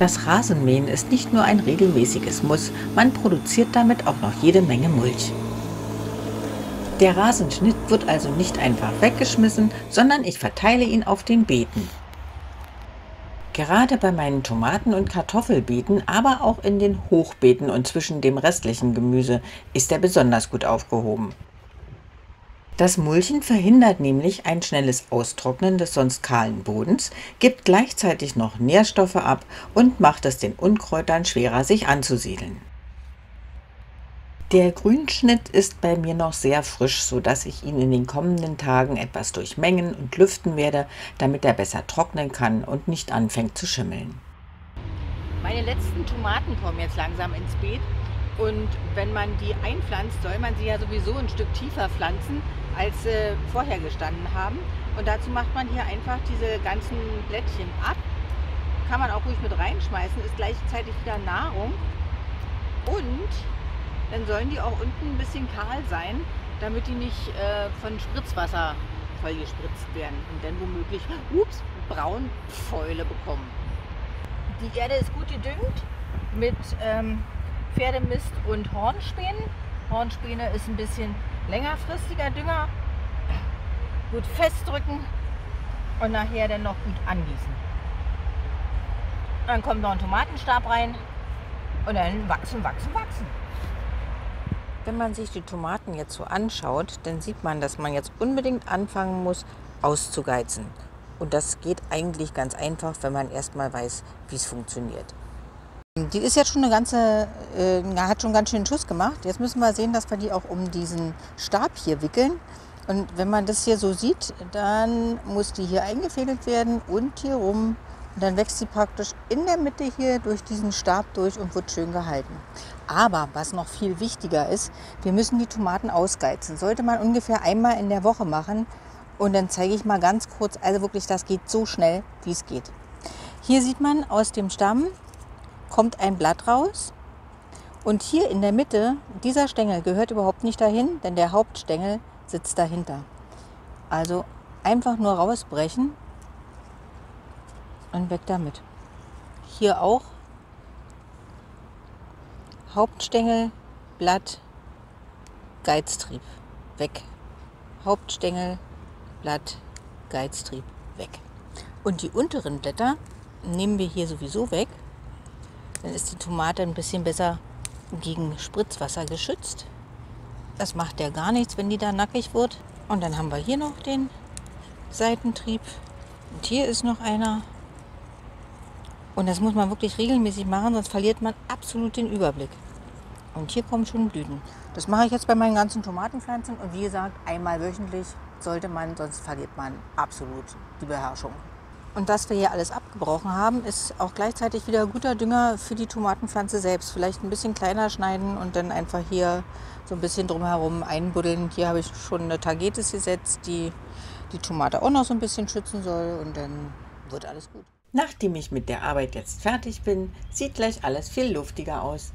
Das Rasenmähen ist nicht nur ein regelmäßiges Muss, man produziert damit auch noch jede Menge Mulch. Der Rasenschnitt wird also nicht einfach weggeschmissen, sondern ich verteile ihn auf den Beeten. Gerade bei meinen Tomaten- und Kartoffelbeeten, aber auch in den Hochbeeten und zwischen dem restlichen Gemüse ist er besonders gut aufgehoben. Das Mulchen verhindert nämlich ein schnelles Austrocknen des sonst kahlen Bodens, gibt gleichzeitig noch Nährstoffe ab und macht es den Unkräutern schwerer, sich anzusiedeln. Der Grünschnitt ist bei mir noch sehr frisch, sodass ich ihn in den kommenden Tagen etwas durchmengen und lüften werde, damit er besser trocknen kann und nicht anfängt zu schimmeln. Meine letzten Tomaten kommen jetzt langsam ins Beet und wenn man die einpflanzt, soll man sie ja sowieso ein Stück tiefer pflanzen, als sie vorher gestanden haben. Und dazu macht man hier einfach diese ganzen Blättchen ab. Kann man auch ruhig mit reinschmeißen, ist gleichzeitig wieder Nahrung. Und dann sollen die auch unten ein bisschen kahl sein, damit die nicht von Spritzwasser vollgespritzt werden und dann womöglich Braunfäule bekommen. Die Erde ist gut gedüngt mit Pferdemist und Hornspänen. Hornspäne ist ein bisschen längerfristiger Dünger. Gut festdrücken und nachher dann noch gut angießen. Dann kommt noch ein Tomatenstab rein und dann wachsen. Wenn man sich die Tomaten jetzt so anschaut, dann sieht man, dass man jetzt unbedingt anfangen muss, auszugeizen. Und das geht eigentlich ganz einfach, wenn man erstmal weiß, wie es funktioniert. Die ist jetzt schon hat schon ganz schön Schuss gemacht. Jetzt müssen wir sehen, dass wir die auch um diesen Stab hier wickeln. Und wenn man das hier so sieht, dann muss die hier eingefädelt werden und hier rum. Und dann wächst sie praktisch in der Mitte hier durch diesen Stab durch und wird schön gehalten. Aber was noch viel wichtiger ist, wir müssen die Tomaten ausgeizen. Sollte man ungefähr einmal in der Woche machen. Und dann zeige ich mal ganz kurz, also wirklich, das geht so schnell, wie es geht. Hier sieht man, aus dem Stamm kommt ein Blatt raus. Und hier in der Mitte, dieser Stängel gehört überhaupt nicht dahin, denn der Hauptstängel sitzt dahinter. Also einfach nur rausbrechen und weg damit. Hier auch Hauptstängel, Blatt, Geiztrieb, weg. Hauptstängel, Blatt, Geiztrieb, weg. Und die unteren Blätter nehmen wir hier sowieso weg. Dann ist die Tomate ein bisschen besser gegen Spritzwasser geschützt. Das macht ja gar nichts, wenn die da nackig wird. Und dann haben wir hier noch den Seitentrieb. Und hier ist noch einer. Und das muss man wirklich regelmäßig machen, sonst verliert man absolut den Überblick. Und hier kommen schon Blüten. Das mache ich jetzt bei meinen ganzen Tomatenpflanzen. Und wie gesagt, einmal wöchentlich sollte man, sonst verliert man absolut die Beherrschung. Und dass wir hier alles abgebrochen haben, ist auch gleichzeitig wieder guter Dünger für die Tomatenpflanze selbst. Vielleicht ein bisschen kleiner schneiden und dann einfach hier so ein bisschen drumherum einbuddeln. Hier habe ich schon eine Tagetes gesetzt, die die Tomate auch noch so ein bisschen schützen soll. Und dann wird alles gut. Nachdem ich mit der Arbeit jetzt fertig bin, sieht gleich alles viel luftiger aus.